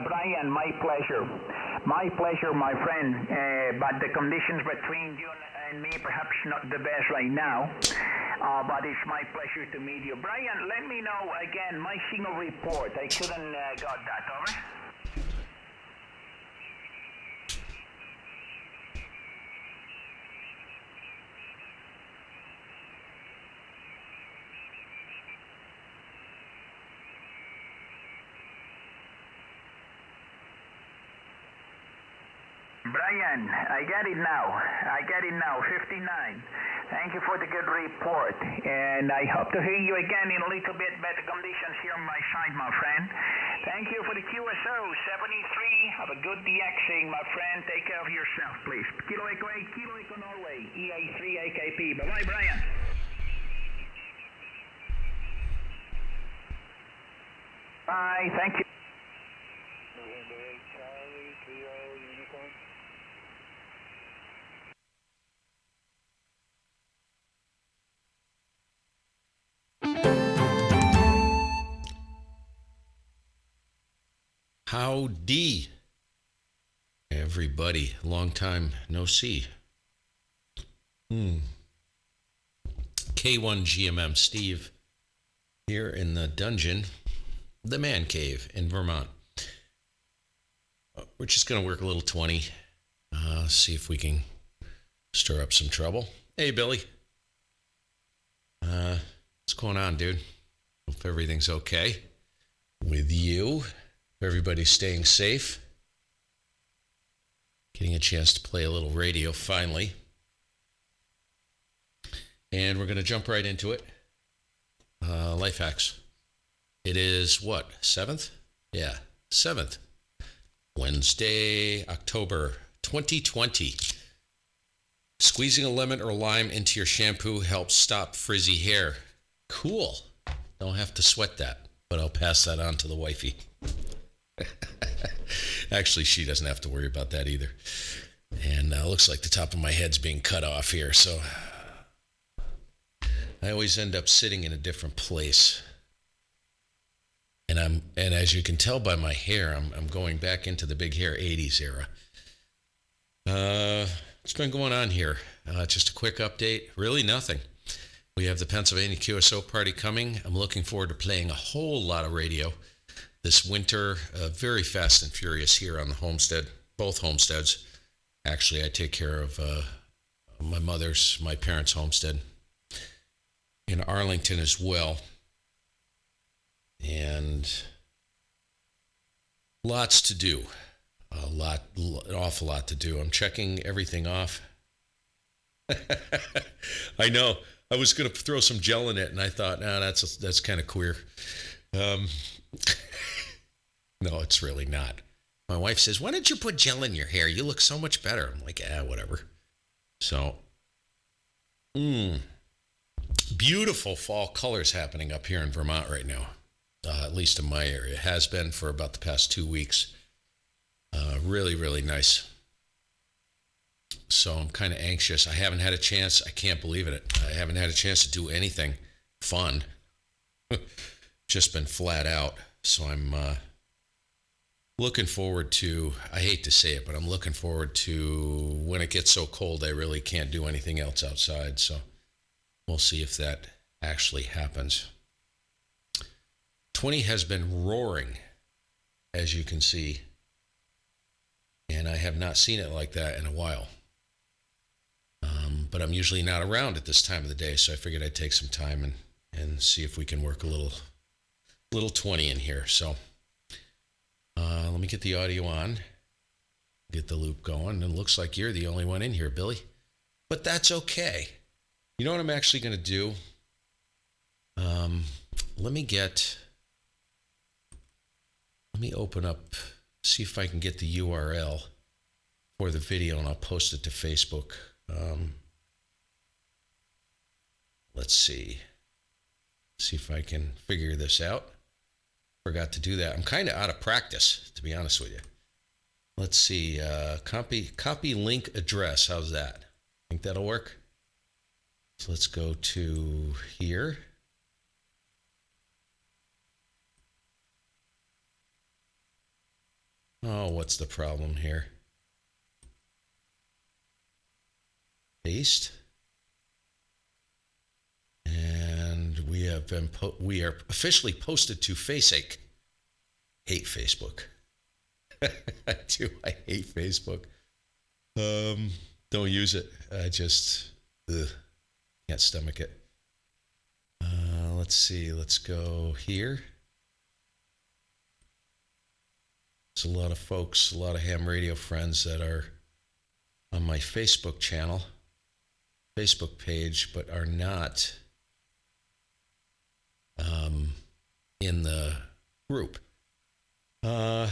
Brian, my pleasure. My pleasure, my friend. But the conditions between you and me perhaps not the best right now. But it's my pleasure to meet you. Brian, let me know again my signal report. I couldn't got that. Over. Brian, I get it now. 59. Thank you for the good report. And I hope to hear you again in a little bit better conditions here on my side, my friend. Thank you for the QSO 73. Have a good DXing, my friend. Take care of yourself, please. Kilo Echo 8, Kilo Echo Norway, EA3 AKP. Bye-bye, Brian. Bye, thank you. Howdy, everybody. Long time no see. K1GMM Steve here in the dungeon, the man cave in Vermont. We're just going to work a little 20, see if we can stir up some trouble. Hey, Billy. What's going on, dude? Hope everything's okay with you. Everybody's staying safe. Getting a chance to play a little radio finally. And we're going to jump right into it. Life hacks. It is what? 7th? Yeah, 7th. Wednesday, October 2020. Squeezing a lemon or lime into your shampoo helps stop frizzy hair. Cool. Don't have to sweat that, but I'll pass that on to the wifey. Actually, she doesn't have to worry about that either. And looks like the top of my head's being cut off here, so I always end up sitting in a different place. And as you can tell by my hair, I'm going back into the big hair 80s era. What's been going on here? Just a quick update. Really nothing. We have the Pennsylvania QSO party coming. I'm looking forward to playing a whole lot of radio this winter. Very fast and furious here on the homestead, both homesteads. Actually, I take care of my parents' homestead in Arlington as well. And lots to do. An awful lot to do. I'm checking everything off. I know. I was going to throw some gel in it, and I thought, that's kind of queer. No, it's really not. My wife says, why don't you put gel in your hair? You look so much better. I'm like, whatever. So, beautiful fall colors happening up here in Vermont right now. At least in my area. It has been for about the past 2 weeks. Really, really nice. So I'm kind of anxious. I haven't had a chance. I can't believe it. I haven't had a chance to do anything fun. Just been flat out. So I'm looking forward to, I hate to say it, but I'm looking forward to when it gets so cold I really can't do anything else outside. So we'll see if that actually happens. 20 has been roaring, as you can see. And I have not seen it like that in a while. But I'm usually not around at this time of the day, so I figured I'd take some time and see if we can work a little 20 in here. So let me get the audio on, get the loop going. And it looks like you're the only one in here, Billy. But that's okay. You know what I'm actually going to do? Let me open up, see if I can get the URL for the video, and I'll post it to Facebook. Let's see if I can figure this out. Forgot to do that. I'm kind of out of practice, to be honest with you. Let's see, copy link address. How's that? Think that'll work? So let's go to here. Oh, what's the problem here? Paste. And we are officially posted to Faceache. Hate Facebook. I do. I hate Facebook. Don't use it. I just can't stomach it. Let's see. Let's go here. There's a lot of folks, a lot of ham radio friends that are on my Facebook channel, Facebook page, but are not in the group. Hey,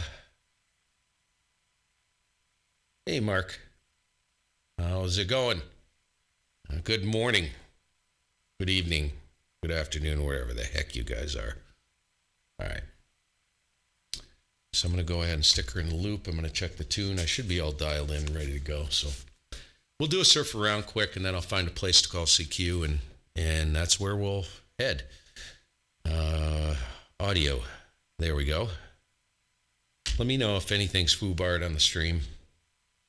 Mark. How's it going? Good morning, good evening, good afternoon, wherever the heck you guys are. All right. So I'm going to go ahead and stick her in the loop. I'm going to check the tune. I should be all dialed in, ready to go. So we'll do a surf around quick, and then I'll find a place to call CQ, and that's where we'll head. Audio. There we go. Let me know if anything's foobarred on the stream,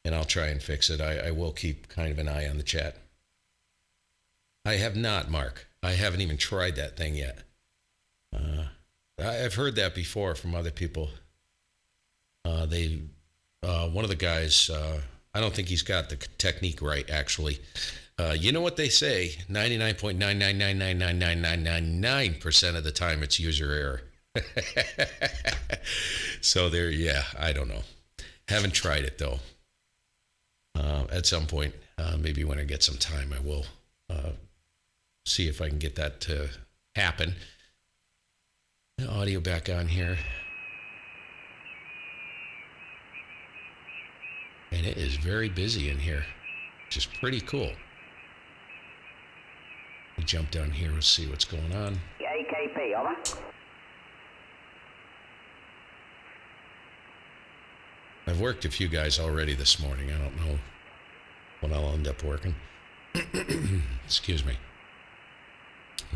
and I'll try and fix it. I will keep kind of an eye on the chat. I have not, Mark. I haven't even tried that thing yet. I've heard that before from other people. One of the guys, I don't think he's got the technique right, actually. You know what they say, 99.9999999% of the time it's user error. So there, yeah, I don't know. Haven't tried it, though. At some point, maybe when I get some time, I will see if I can get that to happen. Audio back on here. And it is very busy in here, which is pretty cool. We jump down here and see what's going on. AKP, over. I've worked a few guys already this morning. I don't know when I'll end up working. Excuse me.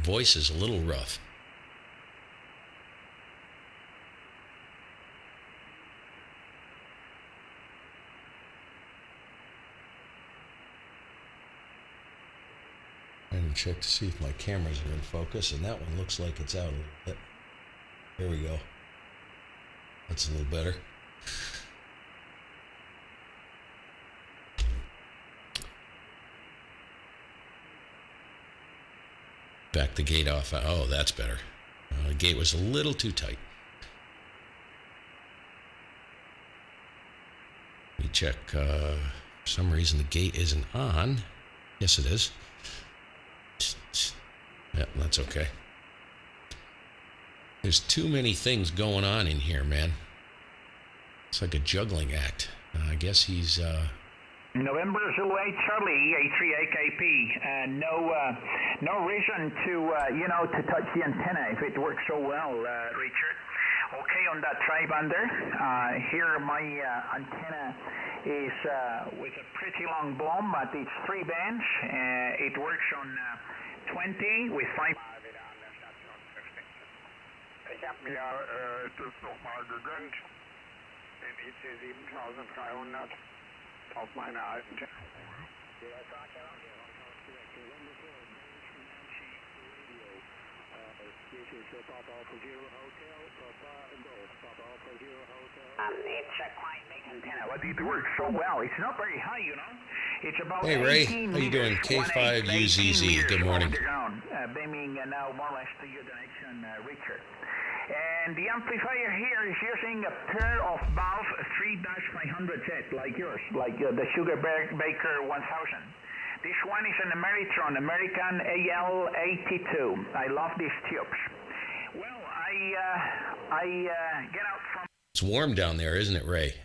Voice is a little rough. And check to see if my cameras are in focus, and that one looks like it's out a little bit. There we go. That's a little better. Back the gate off. Oh, that's better. The gate was a little too tight. Let me check. For some reason the gate isn't on. Yes, it is. Yeah, that's okay. There's too many things going on in here, man. It's like a juggling act. I guess he's... November Zulu 8 Charlie, A3 AKP. No reason to, to touch the antenna if it works so well, Richard. Okay, on that tri-bander, here my antenna is with a pretty long bloom, but it's 3 bands. It works on 20 with 5. Ich habe mir das nochmal gegönnt, den IC 7300 auf meiner alten It's a quite big antenna, but it works so well. It's not very high, you know. It's about Hey, Ray. 18 How you doing? meters, K5UZZ. Good morning. Underground, beaming now more or less to your direction, Richard. And the amplifier here is using a pair of valve 3-500Z like yours, like the Sugar Baker 1000. This one is an Ameritron, American AL82. I love these tubes. Well, I get out from... It's warm down there, isn't it, Ray?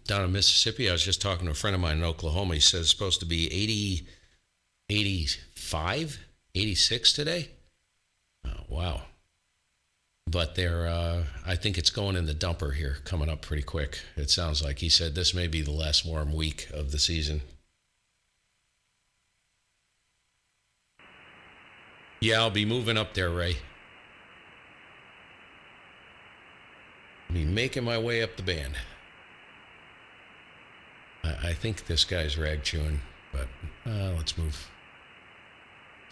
Down in Mississippi, I was just talking to a friend of mine in Oklahoma. He says it's supposed to be 80, 85, 86 today. Oh, wow. But I think it's going in the dumper here, coming up pretty quick. It sounds like he said this may be the last warm week of the season. Yeah, I'll be moving up there, Ray. I'll be making my way up the band. I think this guy's rag chewing, but let's move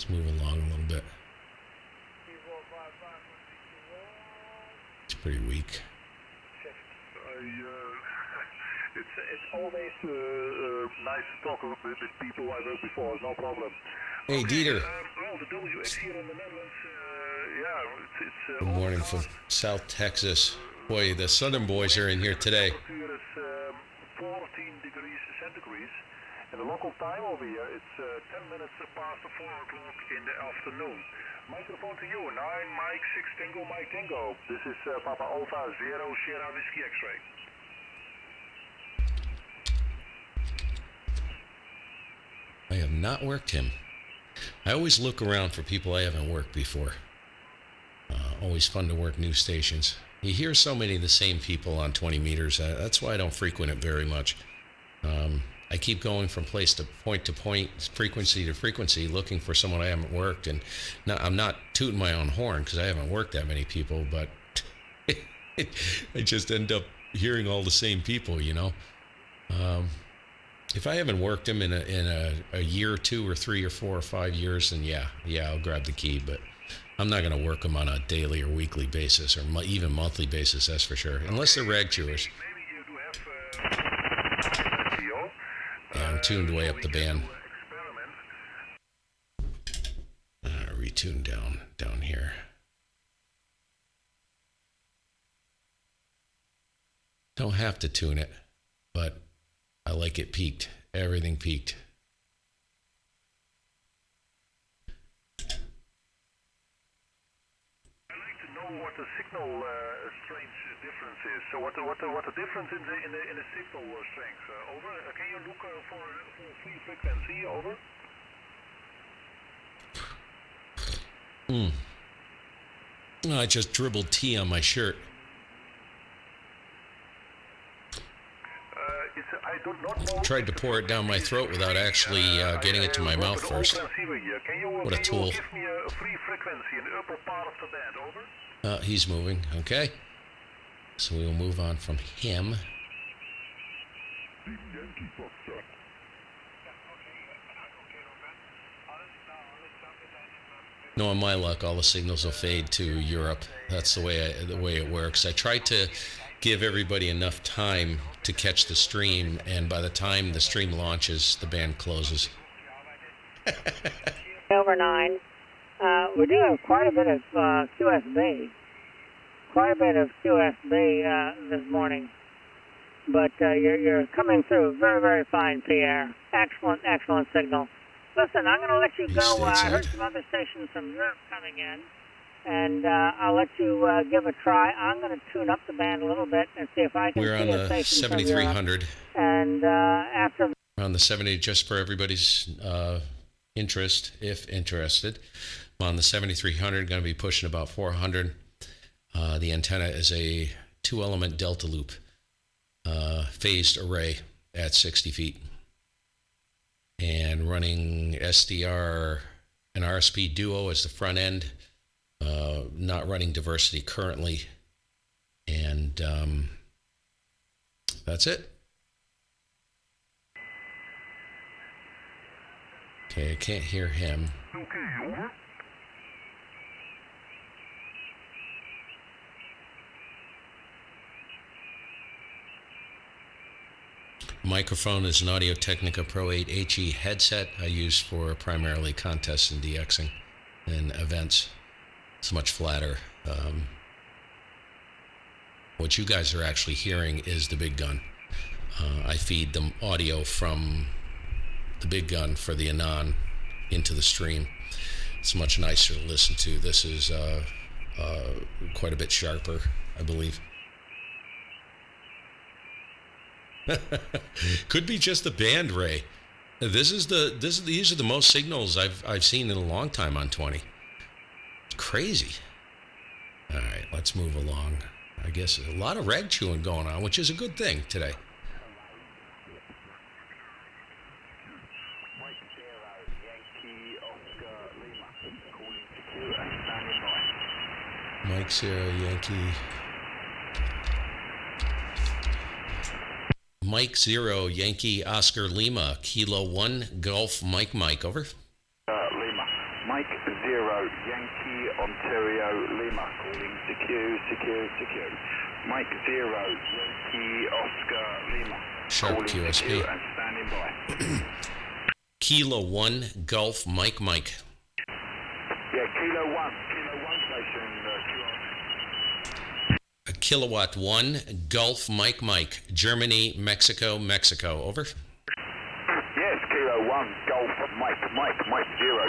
along a little bit. It's pretty weak. It's always nice to talk with people I worked before, no problem. Hey, Dieter. Well, the WX here in the Netherlands, it's Good morning from South Texas. Boy, the Southern boys are in here today. temperature is 14 degrees centigrade, and the local time over here, it's 10 minutes past 4 o'clock in the afternoon. Microphone to you, 9 Mike 6 Tango Mike Tango. This is Papa Alpha 0 Sierra Whiskey X-ray. I have not worked him. I always look around for people I haven't worked before. Always fun to work new stations. You hear so many of the same people on 20 meters. That's why I don't frequent it very much. I keep going from place to point, frequency to frequency, looking for someone I haven't worked. And I'm not tooting my own horn because I haven't worked that many people, but I just end up hearing all the same people, you know. If I haven't worked them in a year or 2 or 3 or 4 or 5 years, then yeah, I'll grab the key. But I'm not going to work them on a daily or weekly basis or even monthly basis, that's for sure, unless they're rag chewers. Yeah, I'm tuned way up the band. Retune down here. Don't have to tune it, but I like it peaked. Everything peaked. I'd like to know what the signal strength difference is. So what the difference in the signal strength? Over. Can you look for free frequency? Over. I just dribbled tea on my shirt. I do not know. Tried to pour it down my throat without actually getting it to my mouth first. What a tool. Give me a free frequency in the upper part of the band, over. He's moving. Okay. So we will move on from him. Knowing my luck, all the signals will fade to Europe. That's the way it works. I tried to give everybody enough time to catch the stream, and by the time the stream launches, the band closes. Over 9. We do have quite a bit of QSB. Quite a bit of QSB this morning. But you're coming through very, very fine, Pierre. Excellent signal. Listen, I'm going to let you go. I heard some other stations from Europe coming in, and I'll let you give a try. I'm going to tune up the band a little bit and see if I can We're see on a the station 7300. And after... We're on the 70, just for everybody's interest, if interested. I'm on the 7300, going to be pushing about 400. The antenna is a 2-element delta loop, phased array at 60 feet. And running SDR and RSP Duo as the front end, not running diversity currently. And that's it. Okay, I can't hear him. Okay, over. Microphone is an Audio-Technica Pro 8 HE headset I use for primarily contests and DXing and events. It's much flatter. What you guys are actually hearing is the big gun. I feed the audio from the big gun for the Anon into the stream. It's much nicer to listen to. This is quite a bit sharper, I believe. Could be just the band, Ray. These are the most signals I've seen in a long time on 20. It's crazy. All right, let's move along. I guess a lot of rag chewing going on, which is a good thing today. Mike Sierra Yankee. Mike 0, Yankee Oscar Lima, Kilo 1, Golf Mike Mike, over. Lima. Mike 0, Yankee Ontario Lima, calling secure. Mike 0, Yankee Oscar Lima, Sharp calling QSB. secure and standing by. Kilo 1, Golf Mike Mike. Yeah, Kilo 1 station, Kilowatt 1, Golf Mike Mike, Germany, Mexico, over. Yes, Kilo 1, Golf Mike 0,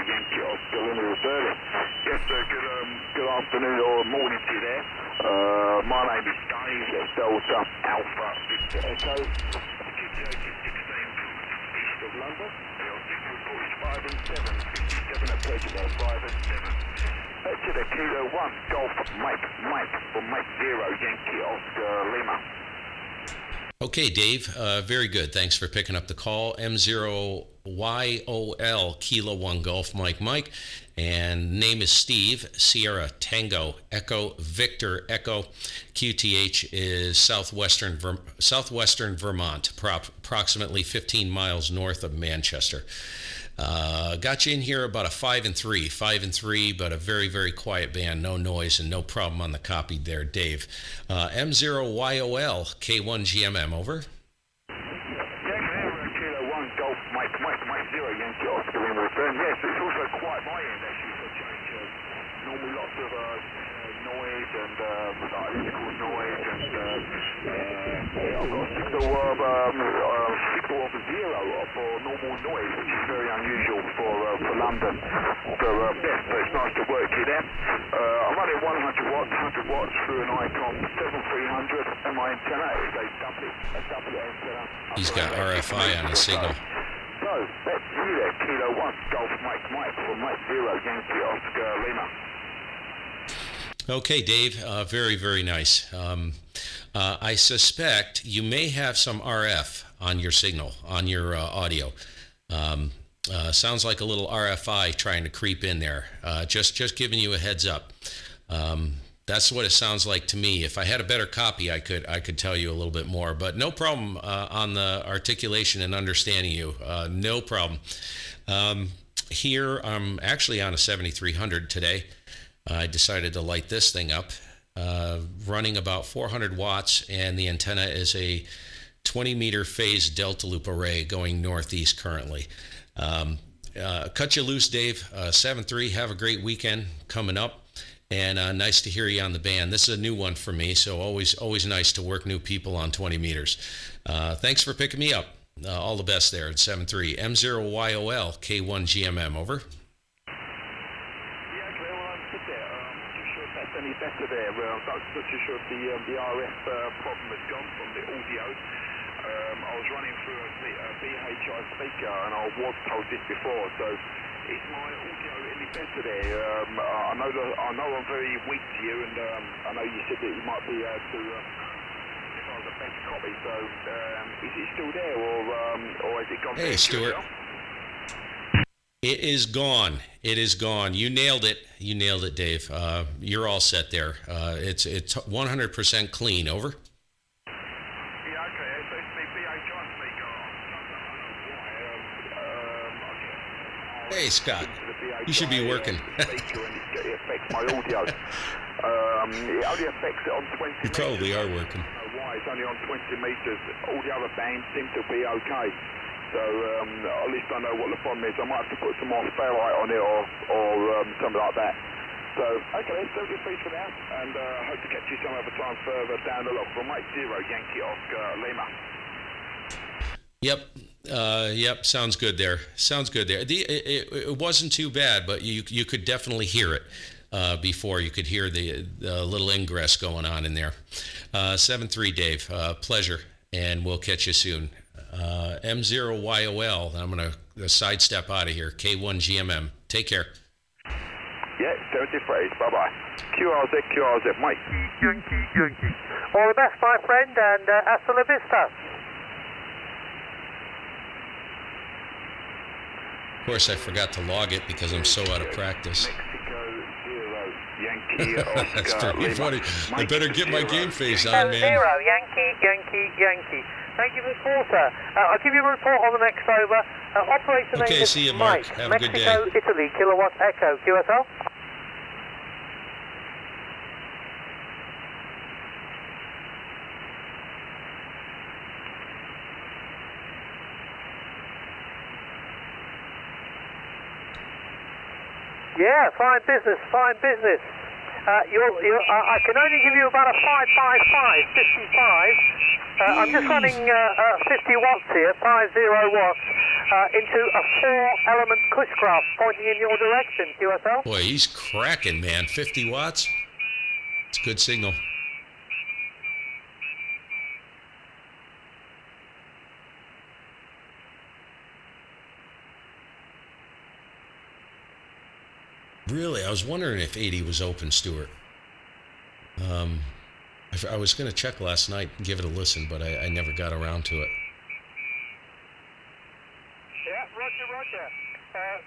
Yankee Oscar Lima returning. Yes, good afternoon or morning to you there. My name is Dave, that's Delta Alpha Victor Echo. East of London. Your signal report is 5 and 7, 57 at Prejudice, 5 and 7. To the Kilo 1, Golf Mike for Mike 0, Yankee Oscar Lima. Okay, Dave, very good. Thanks for picking up the call. M0YOL, Kilo 1, Golf Mike, and name is Steve, Sierra, Tango, Echo, Victor, Echo. QTH is southwestern Vermont, approximately 15 miles north of Manchester. Got you in here about a 5 and 3, but a very, very quiet band, no noise and no problem on the copy there, Dave. M0YOL, K1GMM, over. Kilo 1, Golf Mike 0, Yankee Oscar Lima return. Yes, it's also quiet my end actually for a change. Normally lots of noise and electrical noise and I've got a signal of 0 for normal noise, which is very unusual for London. So yes, so it's nice to work here then. I'm running 100 watts through an Icon 7300 and my antenna is a doublet antenna. He's got RFI on his signal. So that's you there, Kilo 1, Golf Mike for Mike 0, Yankee Oscar Lima. Okay, Dave, very, very nice. I suspect you may have some RF on your signal, on your audio. Sounds like a little RFI trying to creep in there. Just giving you a heads up. That's what it sounds like to me. If I had a better copy, I could tell you a little bit more. But no problem on the articulation and understanding you. No problem. Here, I'm actually on a 7300 today. I decided to light this thing up, running about 400 watts, and the antenna is a 20-meter phase delta loop array going northeast currently. Cut you loose, Dave. 7-3, have a great weekend coming up, and nice to hear you on the band. This is a new one for me, so always nice to work new people on 20 meters. Thanks for picking me up. All the best there at 7-3. M0YOL, K1GMM, over. Any better there. I'm not too sure if the RF problem has gone from the audio. I was running through a BHI speaker and I was told this before, so is my audio any better there? I know I'm very weak to you, and I know you said that you might be able to if I was a better copy, so is it still there or has it gone? Hey, Stuart. It is gone. You nailed it, Dave. You're all set there. It's 100% clean. Over. Yeah, okay. So it's the BHI speaker. Hey, Scott. You should be working. It affects my audio. It only affects it on 20 You probably are working. I don't know why. It's only on 20 meters. All the other bands seem to be okay. So at least I know what the problem is. I might have to put some more ferrite on it or something like that. So, okay, let's do this for now, and hope to catch you some other time further down the log from Mike 0, Yankee Oscar Lima. Yep. Sounds good there. It wasn't too bad, but you could definitely hear it before. You could hear the little ingress going on in there. 7-3, Dave. Pleasure, and we'll catch you soon. M0YOL. I'm going to sidestep out of here. K1GMM. Take care. Yeah, 73. Bye-bye. QRZ, Mike. Yankee. All the best, my friend, and hasta la vista. Of course, I forgot to log it because I'm so out of practice. Mexico 0, Yankee Oscar That's pretty Lima. funny. I Mike better get my 0, game face on, man. 0, Yankee. Thank you for the call, sir. I'll give you a report on the next over. Operator name is see you, Mark. Mike. Have a good day. Mexico, Italy, Kilowatt Echo, QSL. Yeah, fine business, fine business. I can only give you about a 555, 55. I'm just running 50 watts here, 50 watts, into a 4-element Cushcraft pointing in your direction, QSL. Boy, he's cracking, man. 50 watts. It's a good signal. Really, I was wondering if 80 was open, Stuart. I was going to check last night and give it a listen, but I never got around to it. Yeah, roger.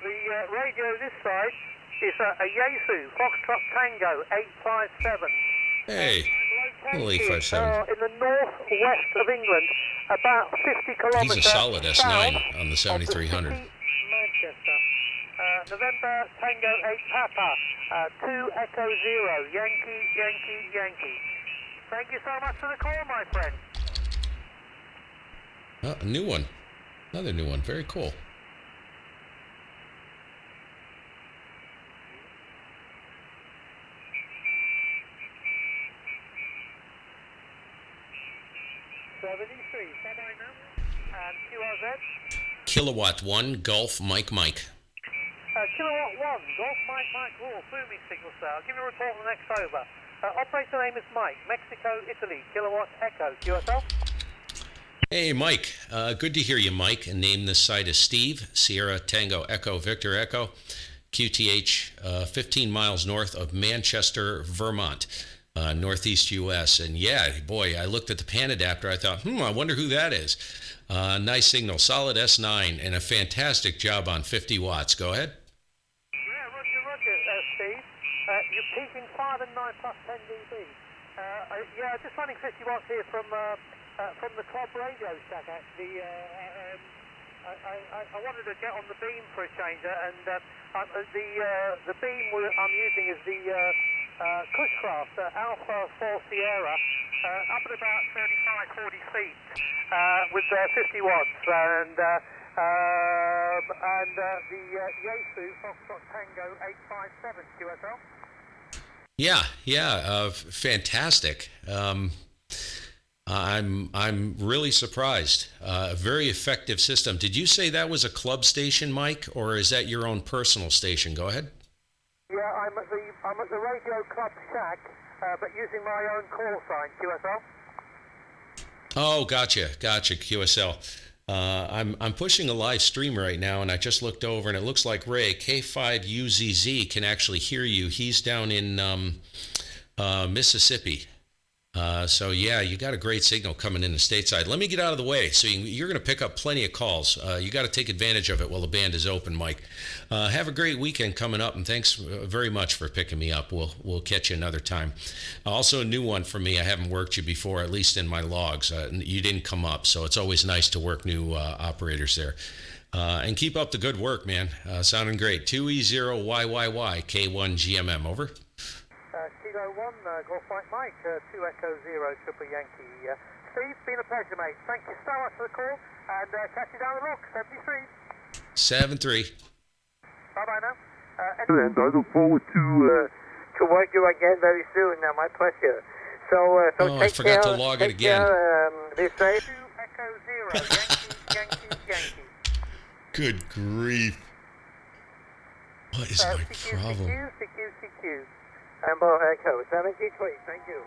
The radio this side is a Yaesu Foxtrot Tango 857. Hey, little 857. In the northwest of England, about 50 kilometers. He's a solid S9 on the 7300. Manchester. November Tango 8 Papa, 2 Echo 0, Yankee. Thank you so much for the call, my friend. Oh, a new one. Another new one. Very cool. And QRZ? Kilowatt 1, Golf, Mike. Kilowatt 1, Golf Mike, Raw, booming signal, sir. I'll give you a report on the next over. Operator name is Mike, Mexico, Italy, Kilowatt Echo, QSL. Hey, Mike. Good to hear you, Mike. And name this site as Steve, Sierra Tango Echo Victor Echo, QTH, 15 miles north of Manchester, Vermont, northeast U.S. And yeah, boy, I looked at the pan adapter. I thought, I wonder who that is. Nice signal, solid S9, and a fantastic job on 50 watts. Go ahead. Yeah, roger, Steve. You're peaking 5 and 9 plus 10 dB. Yeah, just running 50 watts here from the club radio shack, actually. I wanted to get on the beam for a changer, and the beam I'm using is the Cushcraft Alpha 4 Sierra, up at about 35, 40 feet, with 50 watts, and the Yaesu Foxtrot Tango 857 QSL. Yeah, fantastic. I'm really surprised. A very effective system. Did you say that was a club station, Mike, or is that your own personal station? Go ahead. Yeah, I'm at the Radio Club shack, but using my own call sign, QSL. Oh, gotcha, QSL. I'm pushing a live stream right now, and I just looked over, and it looks like Ray, K1GMM, can actually hear you. He's down in Mississippi. So, yeah, you got a great signal coming in the stateside. Let me get out of the way. So you're going to pick up plenty of calls. You got to take advantage of it while the band is open, Mike. Have a great weekend coming up, and thanks very much for picking me up. We'll catch you another time. Also, a new one for me. I haven't worked you before, at least in my logs. You didn't come up, so it's always nice to work new operators there. And keep up the good work, man. Sounding great. 2E0YYY, K1GMM, over. Kilo 1, Golf Mike, 2 Echo 0, Triple Yankee. Steve, been a pleasure, mate. Thank you so much for the call, and catch you down the look, 73. 7-3. Bye-bye now. And I look forward To work you again very soon, my pleasure. So take I forgot to log it again. This say 2 Echo 0, Yankee. Good grief. What is my problem? CQ. Ambo Echo, 73, thank you.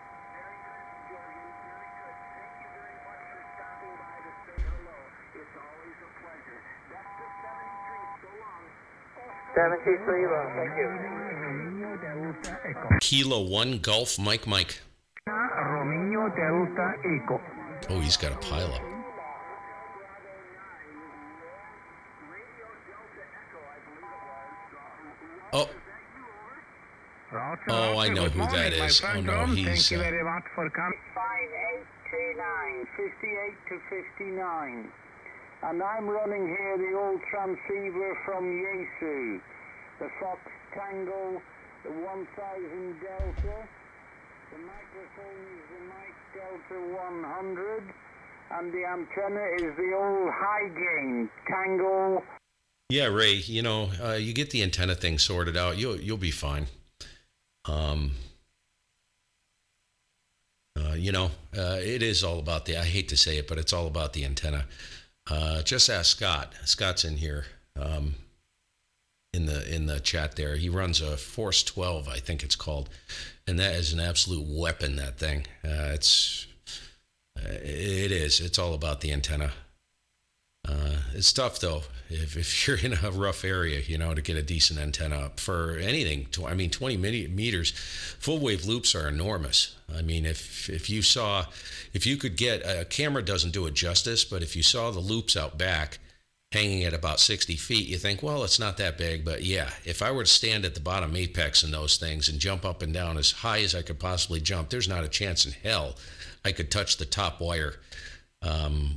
73, thank you. Kilo 1, Golf, Mike. Romeo Delta Echo. Oh, he's got a pileup. Oh, I know who that is. Oh no, he's. Thank you very much for coming. K9, 58 to 59. And I'm running here the old transceiver from Yaesu, the Fox Tango, the 1000 Delta. The microphone is the Mike Delta 100, and the antenna is the old high gain Tango. Yeah, Ray, you get the antenna thing sorted out, you'll be fine. It is all about I hate to say it, but it's all about the antenna. Just ask Scott. Scott's in here in the chat there. He runs a Force 12, I think it's called, and that is an absolute weapon. That thing. It's all about the antenna. It's tough though if you're in a rough area, to get a decent antenna up for anything. 20 meters. Full wave loops are enormous. I mean, if you could get a camera, doesn't do it justice, but if you saw the loops out back hanging at about 60 feet, you think, well, it's not that big. But yeah, if I were to stand at the bottom apex in those things and jump up and down as high as I could possibly jump, there's not a chance in hell I could touch the top wire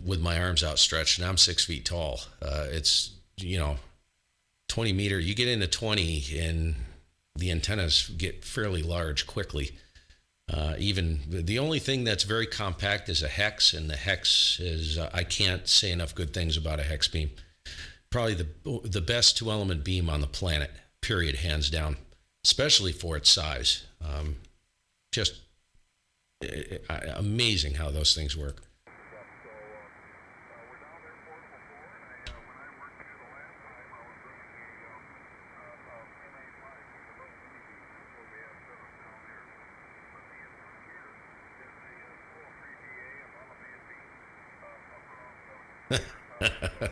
with my arms outstretched, and I'm 6 feet tall. It's 20 meter. You get into 20, and the antennas get fairly large quickly. Even the only thing that's very compact is a hex, and the hex is I can't say enough good things about a hex beam. Probably the best 2-element beam on the planet, period, hands down, especially for its size. Just amazing how those things work.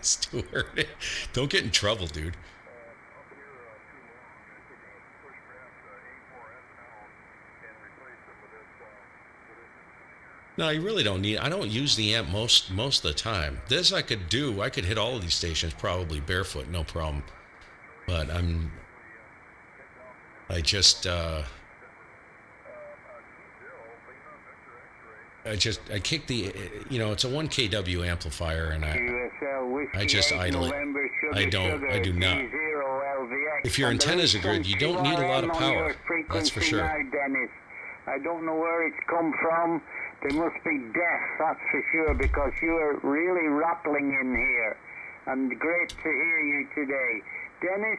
Stuart, don't get in trouble, dude. No, you really don't need. I don't use the amp most of the time. This I could do. I could hit all of these stations probably barefoot, no problem. But I kick the, it's a 1 kW amplifier, and I just idle it. I do not. If your antennas are good, you don't need a lot of power. That's for sure. Dennis, I don't know where it's come from. They must be deaf, that's for sure, because you are really rattling in here. And great to hear you today. Dennis,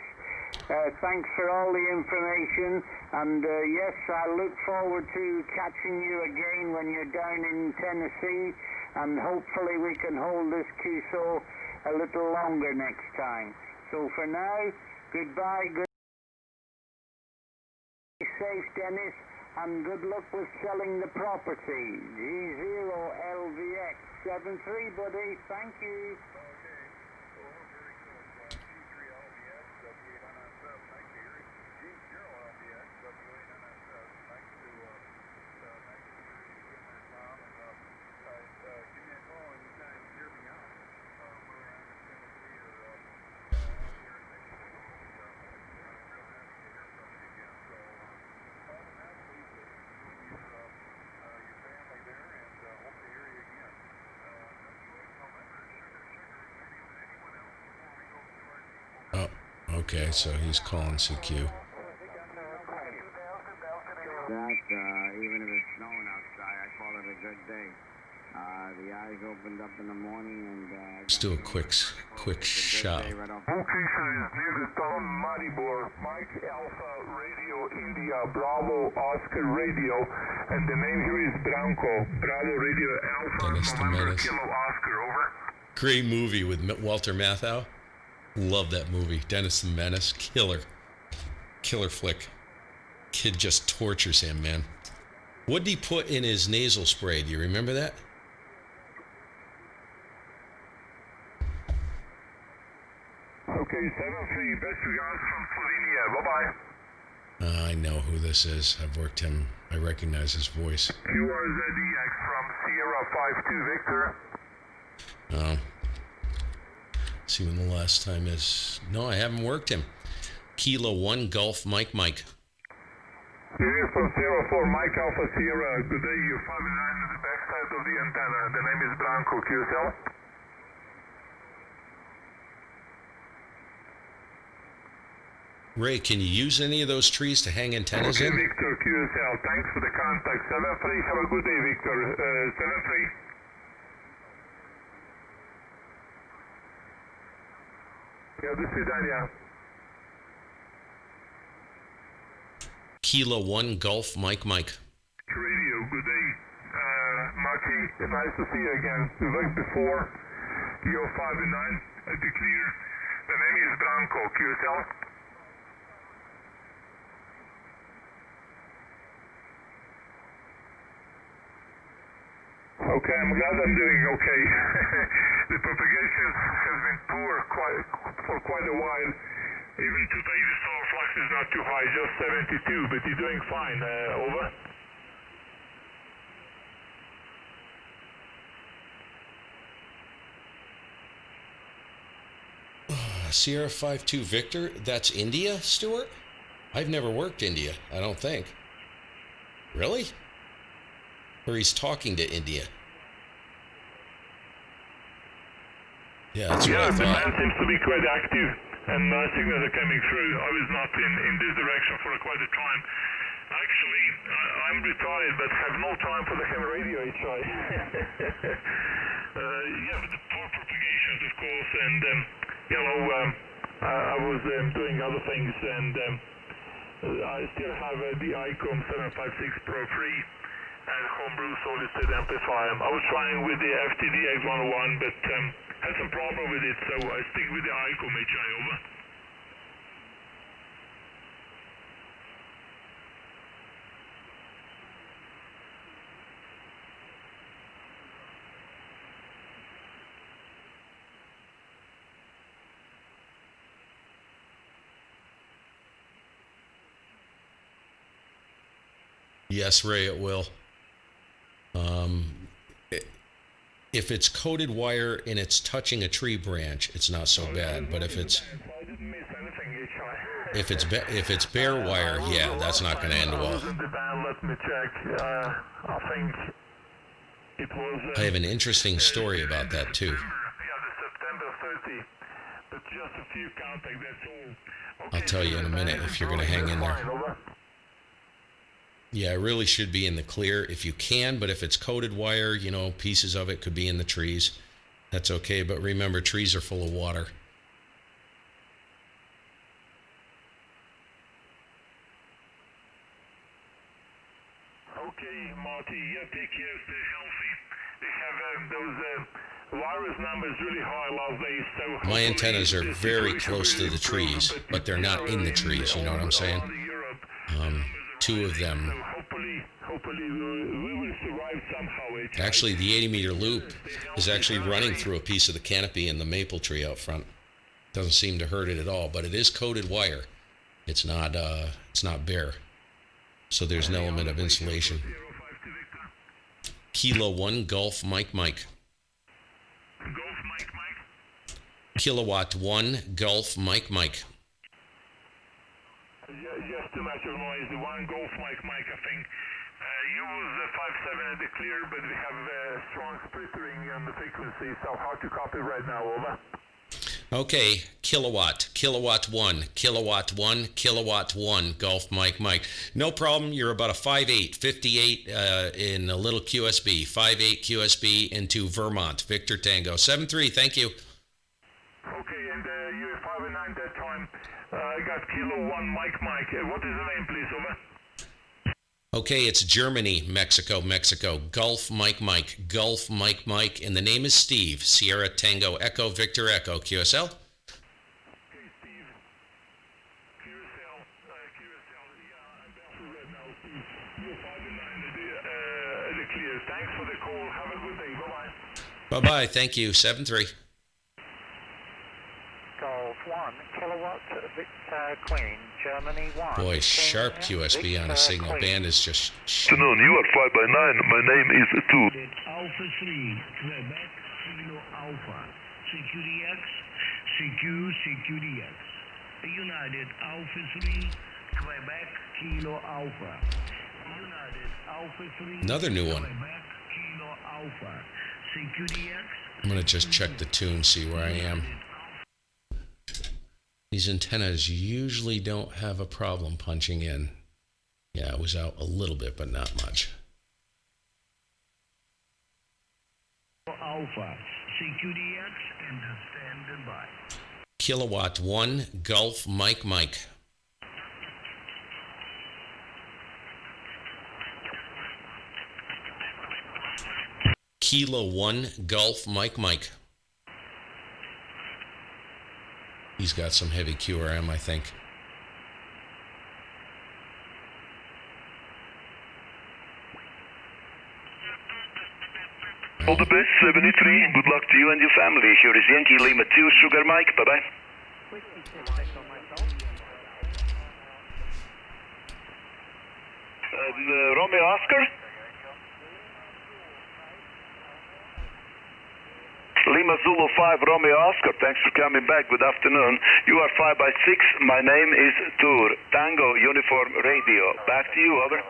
thanks for all the information, and yes, I look forward to catching you again when you're down in Tennessee, and hopefully we can hold this QSO a little longer next time. So for now, goodbye, be safe, Dennis, and good luck with selling the property. G0LVX 73, buddy, thank you. Okay, so he's calling CQ. Even if it's snowing outside, I call it a good day. The eyes opened up in the morning, and let's do a quick shot. Okay, guys, this is Tom Maribor, Mike Alpha Radio India, Bravo Oscar Radio, and the name here is Branko, Bravo Radio Alpha, Dennis the November Menace. Kilo Oscar, over. Great movie with Walter Matthau. Love that movie. Dennis the Menace. Killer flick. Kid just tortures him, man. What did he put in his nasal spray? Do you remember that? Okay, 7-3, best regards from Slovenia. Bye-bye. I know who this is. I've worked him. I recognize his voice. QRZDX from Sierra 52 Victor. See when the last time is. No, I haven't worked him. Kilo 1 Golf Mike. Here from Sierra 4 Mike Alpha Sierra. Good day, you're 5 and 9. backside of the antenna. The name is Branko, QSL. Ray, can you use any of those trees to hang antennas Okay, in? Victor, QSL. Thanks for the contact. 7-3. Have a good day, Victor. 7-3. Yeah, до свидания. Kilo 1 Golf Mike. Radio, good day. Marty, nice to see you again. We worked before. You're 5 and 9 at the clear. The name is Branko, QSL. Okay, I'm glad I'm doing okay. The propagation has been poor for quite a while. Even today the solar flux is not too high, just 72, but you're doing fine. Over. Sierra 52 Victor, that's India, Stuart? I've never worked India, I don't think. Really? Or he's talking to India. Yeah, that's what I the thought. man seems to be quite active, and signals are coming through. I was not in this direction for quite a time. Actually, I'm retired, but have no time for the ham radio HI. Yeah, the poor propagations, of course, and I was doing other things, and I still have the ICOM 756 Pro 3 and homebrew solid state amplifier. I was trying with the FTD X101, but had some problem with it, so I stick with the ICOM HI. Over. Yes, Ray, it will. If it's coated wire and it's touching a tree branch, it's not so bad. But if it's bare wire, yeah, that's not going to end well. Let me check. I think it was. I have an interesting story about that too. Yeah, the September 30. But just a few contact. That's all. Okay, I'll tell you in a minute if you're going to hang in there. Yeah, it really should be in the clear if you can, but if it's coated wire, pieces of it could be in the trees. That's okay, but remember, trees are full of water. Okay, Marty, yeah, take care, stay healthy. They have those virus numbers really high last days, so My antennas are very close to the trees, but they're not in the trees, you know what I'm saying? Two of them. Hopefully we will survive somehow. Actually, the 80-meter loop is actually running through a piece of the canopy in the maple tree out front. Doesn't seem to hurt it at all, but it is coated wire. It's not bare. So there's an element of insulation. Kilo 1 Golf Mike. Golf Mike. Kilowatt 1 Golf Mike. Just too much of noise. The one Golf Mike, I think. You was 5.7 at the clear, but we have strong splittering on the frequency, so hard to copy right now. Over. Okay, kilowatt 1, kilowatt 1, Golf Mike. No problem, you're about a 5.8, 58 in a little QSB, 5.8 QSB into Vermont, Victor Tango. 7-3, thank you. Okay, and you're 5 and 9 that time. I got Kilo 1 Mike. What is the name, please, over? Okay, it's Germany, Mexico, Gulf Mike, and the name is Steve, Sierra Tango Echo Victor Echo, QSL. Okay, Steve. QSL, yeah, I'm baffled right now, Steve. You're 5 and 9 at the clear. Thanks for the call. Have a good day. Bye-bye. Bye-bye, thank you, 7-3. Golf 1, kilowatt, Victor Queen, Germany 1. Boy, sharp QSB on a signal. Band is just... Afternoon, you are 5 by 9. My name is 2. Alpha 3, Quebec, Kilo Alpha. CQDX, CQDX. United Alpha 3, Quebec, Kilo Alpha. United Alpha 3. Another new one. Quebec, Kilo Alpha. Security X. I'm going to just check the tune, see where I am. These antennas usually don't have a problem punching in. Yeah, it was out a little bit, but not much. Alpha. Security X and stand by. Kilowatt 1, Gulf, Mike. Kilo 1, Gulf, Mike. He's got some heavy QRM, I think. All the best, 73. Good luck to you and your family. Here is Yankee Lima 2, Sugar Mike. Bye-bye. Romeo Oscar? Lima Zulu 5, Romeo Oscar. Thanks for coming back. Good afternoon. You are 5 by 6. My name is Tour. Tango Uniform Radio. Back to you, over.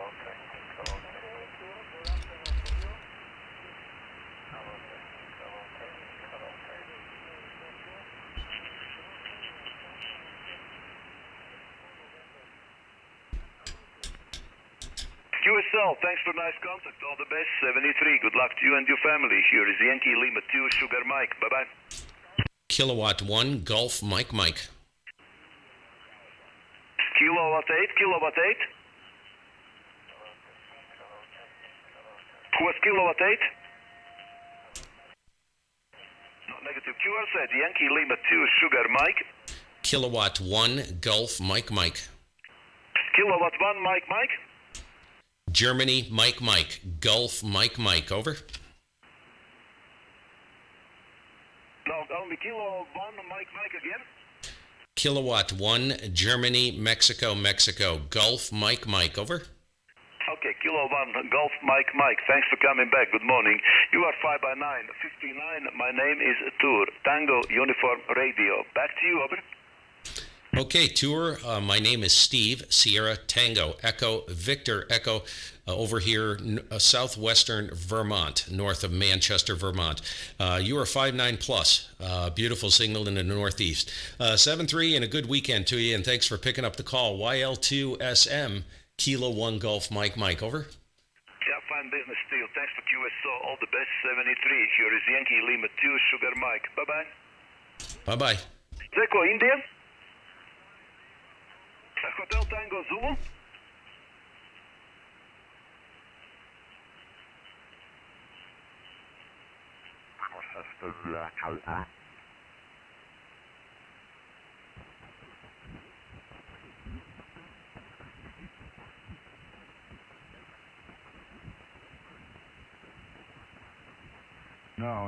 QSL, thanks for nice contact. All the best. 73. Good luck to you and your family. Here is Yankee Lima 2, Sugar Mike. Bye-bye. Kilowatt 1, Gulf, Mike. Kilowatt 8, Kilowatt 8. Who was Kilowatt 8? No, negative. QR said Yankee Lima 2, Sugar Mike. Kilowatt 1, Gulf, Mike. Kilowatt 1, Mike. Germany, Mike. Gulf, Mike. Over. No, only Kilo 1, Mike again. Kilowatt 1, Germany, Mexico. Gulf, Mike. Over. Okay, Kilo 1, Gulf, Mike. Thanks for coming back. Good morning. You are 5 by 9. 59. My name is Tour. Tango Uniform Radio. Back to you, over. Okay, Tour. My name is Steve. Sierra Tango Echo Victor Echo. Over here, southwestern Vermont, north of Manchester, Vermont. You are 5'9 plus. Beautiful signal in the northeast. 7-3 and a good weekend to you, and thanks for picking up the call. YL2SM, Kilo 1 Gulf, Mike. Over. Yeah, fine business, Steel. Thanks for QSO. All the best, 73. Here is Yankee Lima 2, Sugar Mike. Bye-bye. Bye-bye. Zeko, India? Hotel Tango Zulu?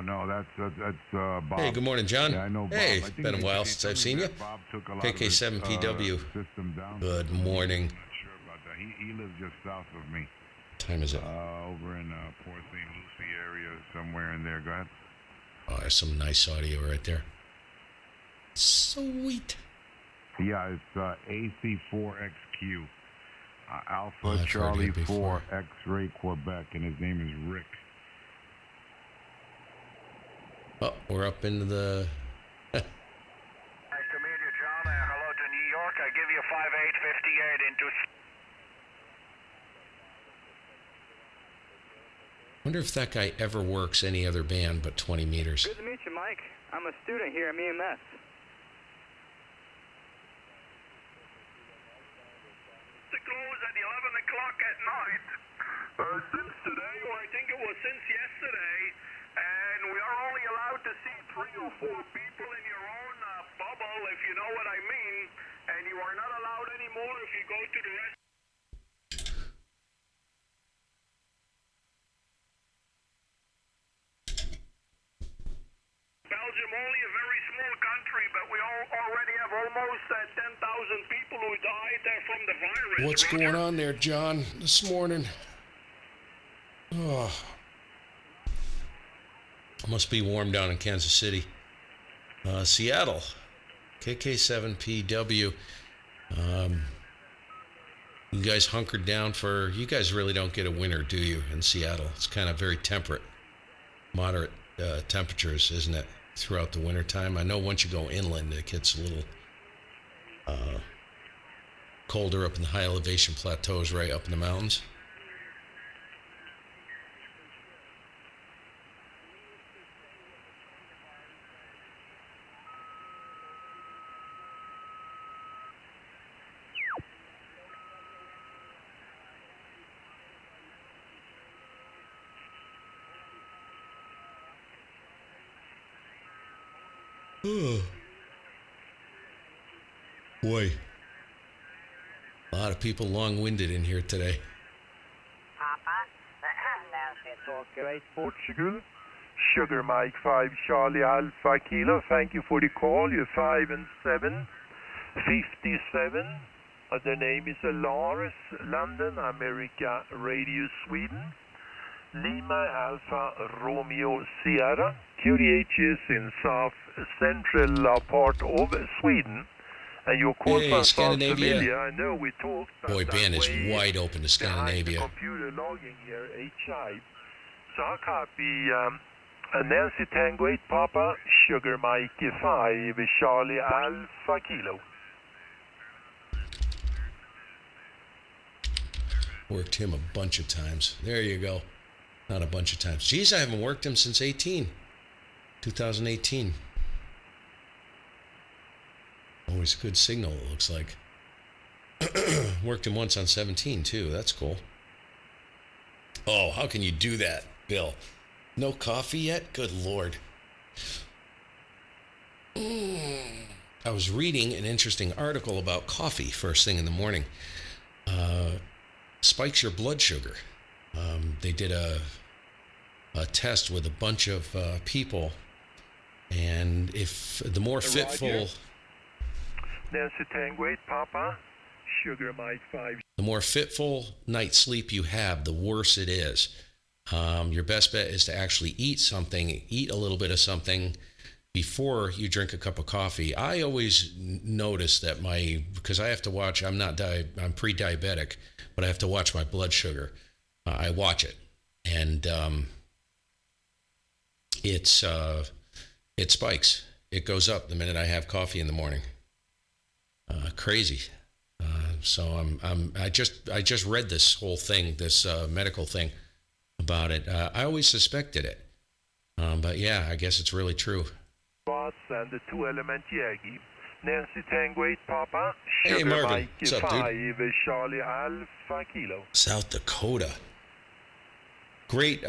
No, that's Bob. Hey, good morning, John. Yeah, I know Bob. Hey, I think been a while since I've seen you. Bob took a lot of his, KK7PW. system down. Good morning. I'm not sure about that. He lives just south of me. What time is it? Over in Port St. Lucie area, somewhere in there. Go ahead. Oh, there's some nice audio right there. Sweet. Yeah, it's AC4XQ. Alpha I've heard Charlie it before. 4 X-Ray Quebec, and his name is Rick. Oh, we're up into the... Nice to meet you, John. Hello to New York. I give you 5858 into... wonder if that guy ever works any other band but 20 meters. Good to meet you, Mike. I'm a student here at EMS. To close at 11 o'clock at night. Since today, or I think it was since yesterday, and we are only allowed to see 3 or 4 people in your own bubble, if you know what I mean, and you are not allowed anymore if you go to the rest. Belgium only a very small country, but we already have almost 10,000 people who died from the virus. What's going on there, John, this morning? Oh. Must be warm down in Kansas City. Seattle, KK7PW. You guys hunkered down for... You guys really don't get a winter, do you, in Seattle? It's kind of very temperate. moderate temperatures, isn't it, throughout the wintertime? I know once you go inland, it gets a little colder up in the high elevation plateaus right up in the mountains. Boy, a lot of people long-winded in here today. Great Portugal, Sugar Mike 5 Charlie Alpha Kilo, thank you for the call, you're 5 and 7, 57, the name is Lars, London, America, Radio Sweden, Lima Alpha Romeo Sierra, QDH is in south central part of Sweden. And your call from Scandinavia. Familiar, I know we talked. Boy, band is wide open to Scandinavia. Computer logging here, HI. So I copy Nancy Tango 8 Papa, Sugar Mike 5, Charlie Alpha Kilo. Worked him a bunch of times. There you go. Not a bunch of times. Geez, I haven't worked him since 2018. Always a good signal, it looks like. Worked him once on 17, too. That's cool. Oh, how can you do that, Bill? No coffee yet? Good Lord. I was reading an interesting article about coffee first thing in the morning. Spikes your blood sugar. They did a test with a bunch of people, and if the more fitful... Nancy Tango 8 Papa, Sugar Mike 5. The more fitful night's sleep you have, the worse it is. Your best bet is to actually eat something, eat a little bit of something before you drink a cup of coffee. I always notice that because I have to watch, I'm pre-diabetic, but I have to watch my blood sugar. I watch it, and it spikes. It goes up the minute I have coffee in the morning. Crazy. So I just read this whole thing, this medical thing about it. I always suspected it, but yeah, I guess it's really true. And the 2-element Yagi. Nancy Tango 8 Papa, Sugar Hey Marvin, Mike what's up, 5, dude? Charlie Alpha Kilo. South Dakota. Great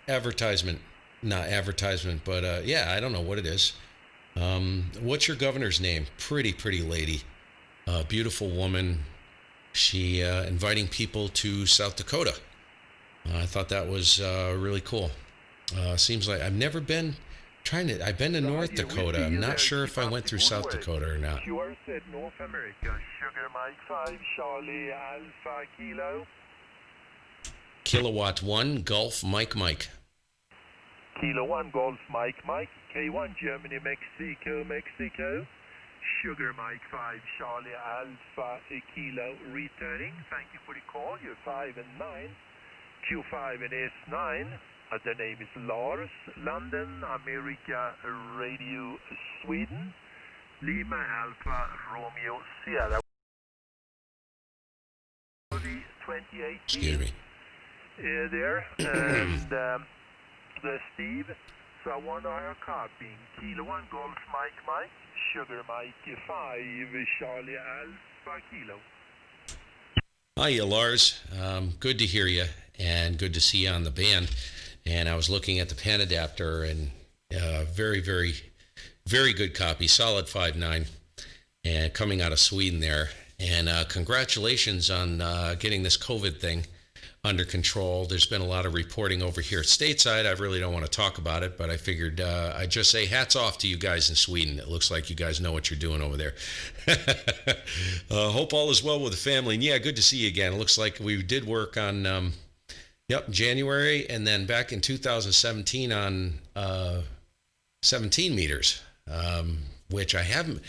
advertisement. Not advertisement, but yeah, I don't know what it is. What's your governor's name? Pretty lady. Beautiful woman. She inviting people to South Dakota. I thought that was really cool. Seems like I've never been I've been to North Dakota. I'm not sure if I went through South Dakota or not. QR said North America, Sugar Mike 5, Charlie Alpha Kilo. Kilowatt 1, Gulf Mike. Kilo 1, Golf Mike, K1 Germany, Mexico, Sugar Mike 5, Charlie Alpha Kilo, returning. Thank you for the call. You're 5 and 9, Q5 and S9. The name is Lars, London, America, Radio Sweden, Lima Alpha Romeo Sierra. 2018. Excuse me. There, and Steve, so 1 hour copying, Kilo 1 Golf Mike, Sugar Mike 5, Charlie Alpha Kilo. Hiya, Lars. Good to hear you, and good to see you on the band. And I was looking at the pan adapter, and very good copy, solid 5.9, and coming out of Sweden there. And congratulations on getting this COVID thing under control. There's been a lot of reporting over here stateside. I really don't want to talk about it, but I figured I'd just say hats off to you guys in Sweden. It looks like you guys know what you're doing over there. Hope all is well with the family. And yeah, good to see you again. It looks like we did work on, January, and then back in 2017 on 17 meters. which I haven't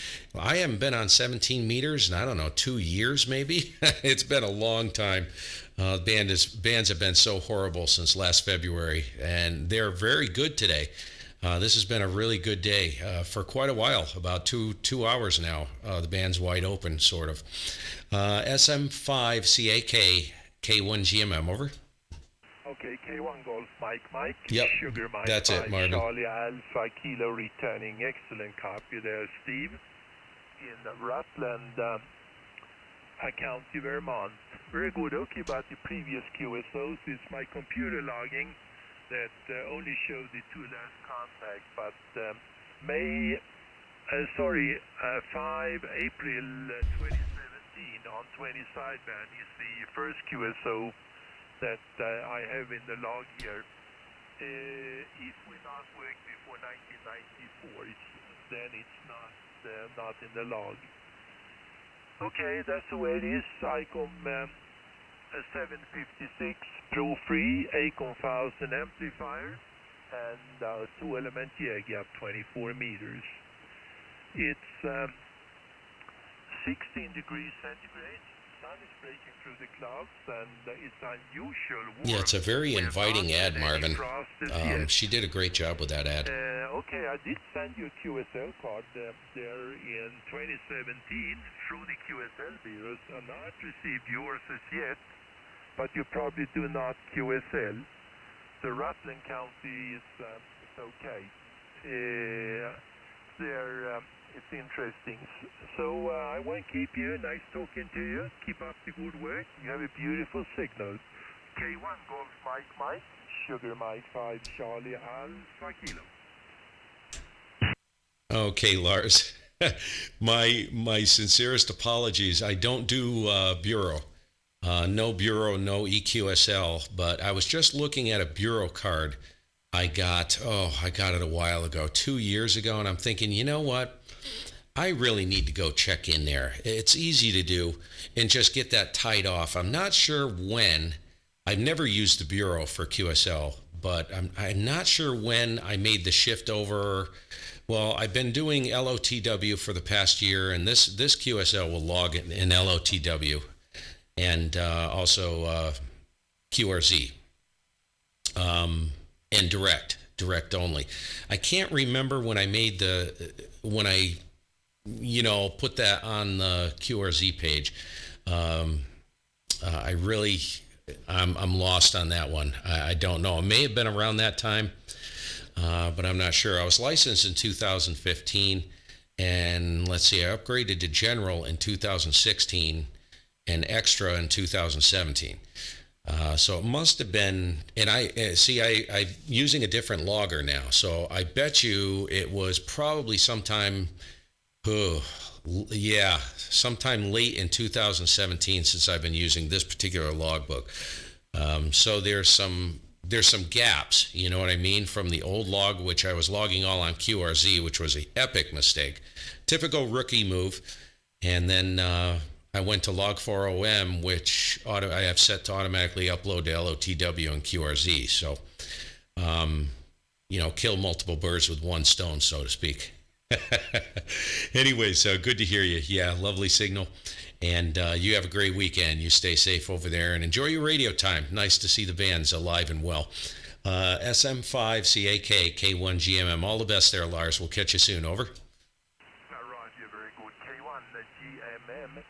been on 17 meters in, I don't know, 2 years maybe. It's been a long time. Bands have been so horrible since last February, and they're very good today. This has been a really good day for quite a while, about two hours now. The band's wide open, sort of. SM5CAK K1GMM, over. Okay, K1 Golf Mike. Yep, Sugar Mike that's 5, it, Marvin. Charlie Alpha Kilo returning. Excellent copy there, Steve. In Rutland County, Vermont. Very good. Okay, about the previous QSOs, it's my computer logging that only showed the two last contacts, but 5 April 2017 on 20 sideband is the first QSO that I have in the log here. If we not work before 1994, then it's not in the log. Okay, that's the way it is. ICOM 756 Pro Free, ACOM 1000 amplifier, and 2-element Jaeger 24 meters. It's 16 degrees centigrade. Sun is breaking through the clouds, and it's unusual warm. Yeah, it's a very inviting ad, Marvin. She did a great job with that ad. Okay, I did send you a QSL card there in 2017 through the QSL bureaus. I've not received yours as yet, but you probably do not QSL. The Rutland County is okay. It's interesting. So I won't keep you. Nice talking to you. Keep up the good work. You have a beautiful signal. K1 Golf Mike, Sugar Mike 5 Charlie Alpha Kilo. Okay, Lars. My sincerest apologies. I don't do bureau. No bureau, no EQSL. But I was just looking at a bureau card I got it a while ago, 2 years ago, and I'm thinking, you know what? I really need to go check in there. It's easy to do and just get that tied off. I'm not sure when. I've never used the bureau for QSL, but I'm not sure when I made the shift over. Well, I've been doing LOTW for the past year, and this QSL will log in LOTW and also QRZ and direct only. I can't remember when I made put that on the QRZ page. I'm lost on that one. I don't know. It may have been around that time, but I'm not sure. I was licensed in 2015, and let's see, I upgraded to general in 2016 and extra in 2017. So it must have been, and I'm using a different logger now, so I bet you it was probably sometime late in 2017 since I've been using this particular logbook. So there's some gaps, you know what I mean, from the old log, which I was logging all on QRZ, which was an epic mistake. Typical rookie move. And then I went to Log40M, which I have set to automatically upload to LOTW and QRZ. So, kill multiple birds with one stone, so to speak. Anyways, good to hear you. Yeah, lovely signal. And you have a great weekend. You stay safe over there and enjoy your radio time. Nice to see the bands alive and well. SM5CAK K1GMM. All the best there, Lars. We'll catch you soon. Over. Roger, very good. K1GMM,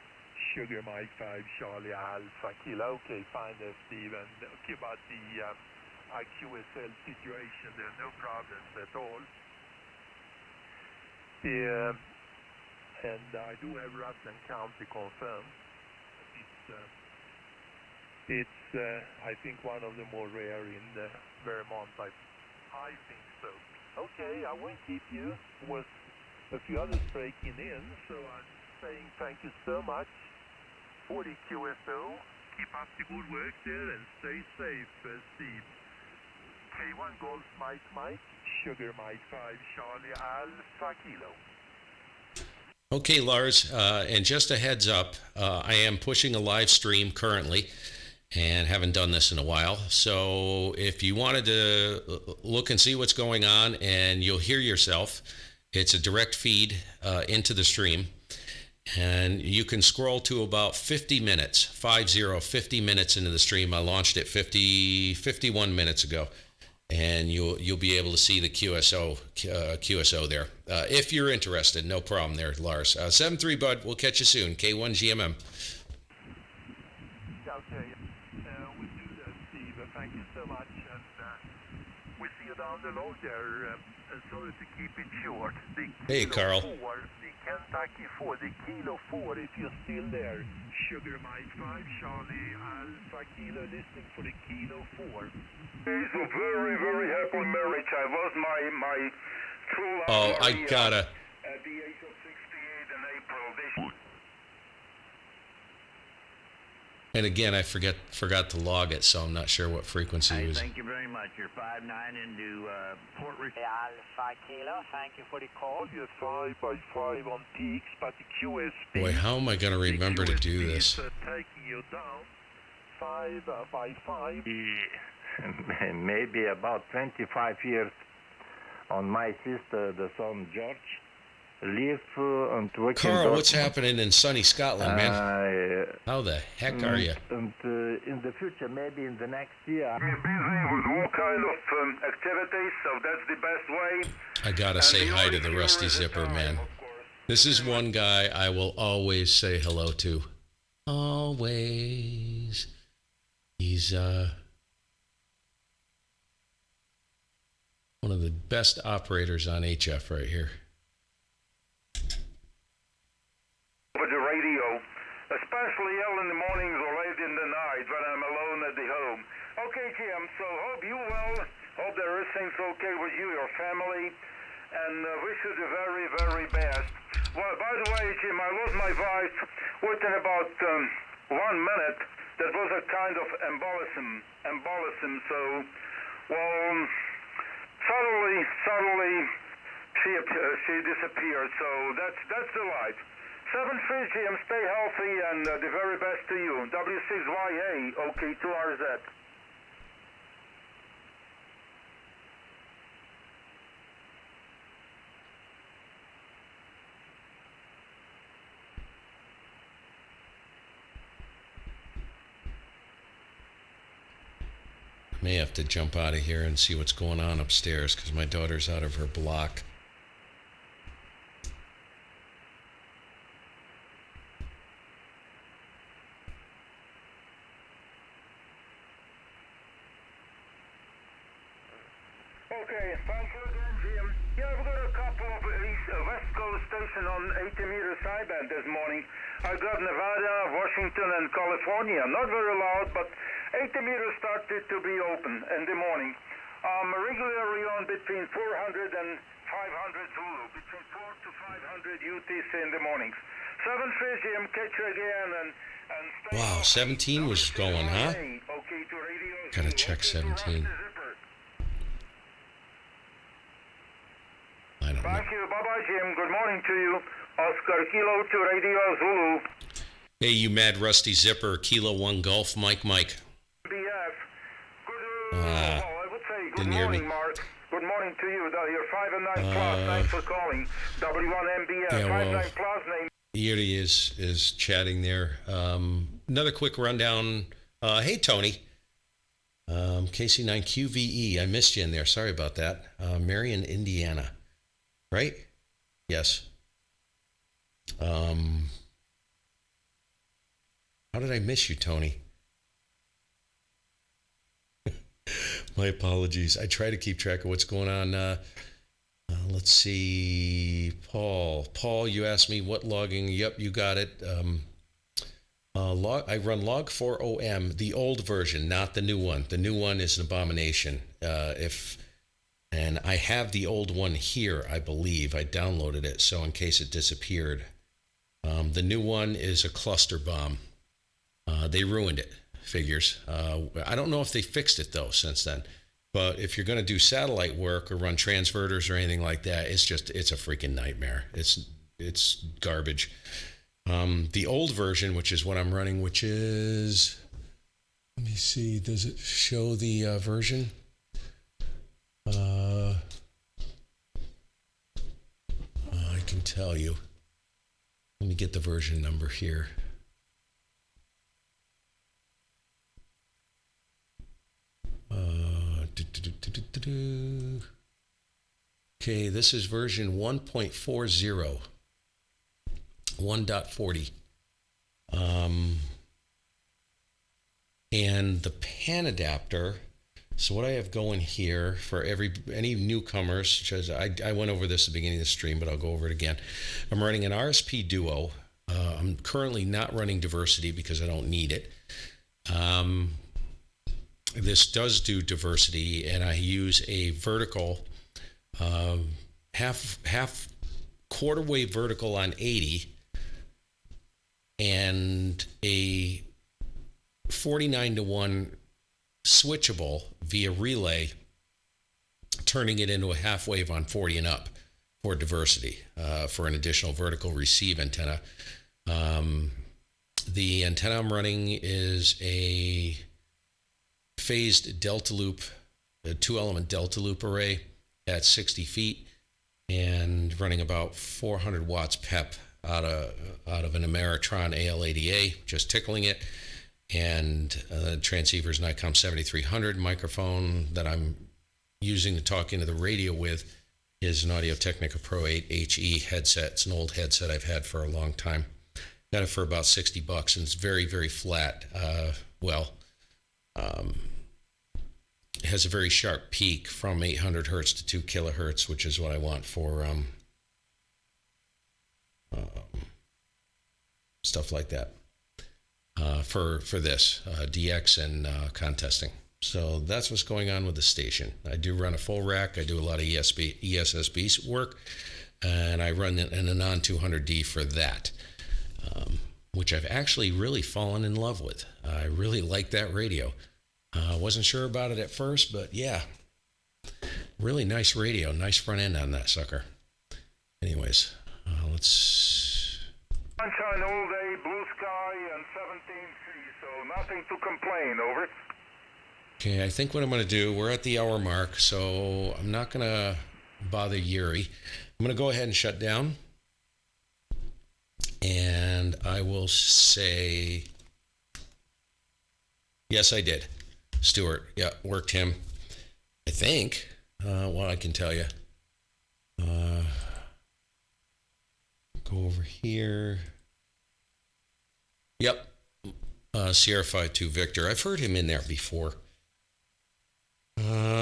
Sugar Mike 5 Charlie Alpha Kilo. Okay, fine there, Steve. And okay, about the QSL situation, there's no problems at all. Yeah, and I do have Rutland County confirmed. It's I think one of the more rare in Vermont. I think so. Okay, I won't keep you. There was a few others breaking in, so I'm saying thank you so much for the QSO. Keep up the good work there and stay safe, Steve. K1 Golf Mike, Sugar Mike 5 Charlie Alpha Kilo. Okay, Lars, and just a heads up, I am pushing a live stream currently and haven't done this in a while. So if you wanted to look and see what's going on and you'll hear yourself, It's a direct feed into the stream. And you can scroll to about 50 minutes, 50 minutes into the stream. I launched it 51 minutes ago. And you'll be able to see the QSO there. If you're interested, no problem there, Lars. 7-3, bud. We'll catch you soon. K1GMM. Okay, we do that, Steve. Thank you so much. And we see you down the road there. Sorry to keep it short. Hey, Carl. 4, the Kentucky 4, the Kilo 4, if you're still there. Sugar Mike 5, Charlie Alpha Kilo, listening for the Kilo 4. It's a very, very happy marriage. I was my true love. Oh, I gotta. At the age of 68 in April. And again, I forgot to log it, so I'm not sure what frequency it was. Thank you very much. You're 5-9 into Port Richard. Alpha Kilo, thank you for the call. You're 5x5 on peaks, but the QSP. Boy, how am I going to remember to do this? Taking you down 5x5. Maybe about 25 years on my sister, the son George. Live and work. Carl, what's happening in sunny Scotland, man? How the heck are you? And in the future, maybe in the next year. We're busy with all kind of activities, so that's the best way. I gotta say hi to the Rusty Zipper, man. This is one guy I will always say hello to. Always. He's one of the best operators on HF right here. With the radio, especially early in the mornings or late in the night when I'm alone at the home. Okay, Jim, so hope you well. Hope that everything's okay with you, your family, and wish you the very, very best. Well, by the way, Jim, I lost my voice within about 1 minute. That was a kind of embolism. So, well, suddenly she disappeared. So that's the life. 7-3, Jim, stay healthy and the very best to you. W6YA, OK, 2RZ. May have to jump out of here and see what's going on upstairs because my daughter's out of her block. Okay, thank you again, Jim. Yeah, we've got a couple of West Coast stations on 80-meter sideband this morning. I got Nevada, Washington, and California. Not very loud, but 80 meters started to be open in the morning. Regularly on between 400 and 500 Zulu, between 4 to 500 UTC in the mornings. 7-3, Jim, catch you again and stay Wow, 17 was going, huh? Okay, to radio. Gotta check 17. I don't know. Thank you. Bye-bye, Jim. Good morning to you. Oscar Kilo to Radio Zulu. Hey, you mad Rusty Zipper, Kilo 1 Golf, Mike. BF. Good, I would say good didn't hear morning, me. Mark. Good morning to you. You're 5 and 9 plus. Thanks for calling. W1MBF. Yeah, 5 well, 9 plus name. Here he is chatting there. Another quick rundown. Hey, Tony. KC9QVE. I missed you in there. Sorry about that. Marion, Indiana. Right? Yes. How did I miss you, Tony? My apologies. I try to keep track of what's going on. Let's see. Paul, you asked me what logging. Yep, you got it. I run log4om, the old version, not the new one. The new one is an abomination. And I have the old one here, I believe. I downloaded it, so in case it disappeared. The new one is a cluster bomb. They ruined it, figures. I don't know if they fixed it, though, since then. But if you're going to do satellite work or run transverters or anything like that, it's a freaking nightmare. It's garbage. The old version, which is what I'm running, which is... Let me see. Does it show the version? tell you. Let me get the version number here. Okay, this is version 1.40, 1.40. And the pan adapter, so what I have going here for any newcomers, because I went over this at the beginning of the stream, but I'll go over it again. I'm running an RSP Duo. I'm currently not running diversity because I don't need it. This does do diversity, and I use a vertical, half quarter wave vertical on 80, and a 49-to-1 switchable via relay, turning it into a half wave on 40 and up for diversity, for an additional vertical receive antenna. The antenna I'm running is a phased delta loop, a 2-element delta loop array at 60 feet, and running about 400 watts PEP out of an Ameritron AL80A, just tickling it. And transceiver's Nikon 7300 microphone that I'm using to talk into the radio with is an Audio-Technica Pro 8 HE headset. It's an old headset I've had for a long time. Got it for about $60, and it's very, very flat. It has a very sharp peak from 800 hertz to 2 kilohertz, which is what I want for stuff like that. For this DX and contesting. So that's what's going on with the station. I do run a full rack. I do a lot of ESSB work, and I run an Anon 200D for that, which I've actually really fallen in love with. I really like that radio. Wasn't sure about it at first, but yeah, really nice radio, nice front end on that sucker. Anyways, let's. Sunshine all day, blue sky, and 17C, so nothing to complain, over. Okay, I think what I'm going to do, we're at the hour mark, so I'm not going to bother Yuri. I'm going to go ahead and shut down. And I will say, yes, I did. Stuart, yeah, worked him. I think, what I can tell you. Go over here. Yep. Sierra 52 Victor. I've heard him in there before.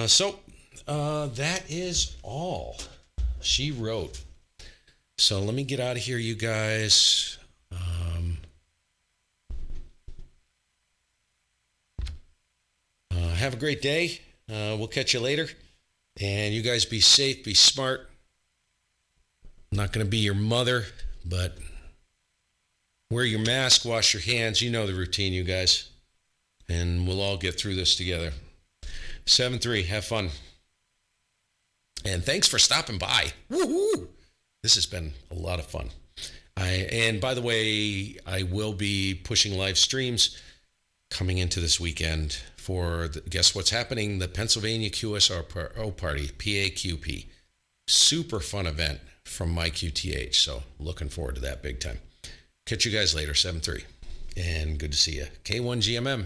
So that is all she wrote. So let me get out of here, you guys. Have a great day. We'll catch you later. And you guys be safe, be smart. I'm not going to be your mother, but wear your mask, wash your hands. You know the routine, you guys. And we'll all get through this together. 7-3, have fun. And thanks for stopping by. Woohoo! This has been a lot of fun. And by the way, I will be pushing live streams coming into this weekend for, guess what's happening? The Pennsylvania QSRO Party, PAQP. Super fun event from my QTH. So looking forward to that big time. Catch you guys later, 7-3. And good to see you. K1GMM.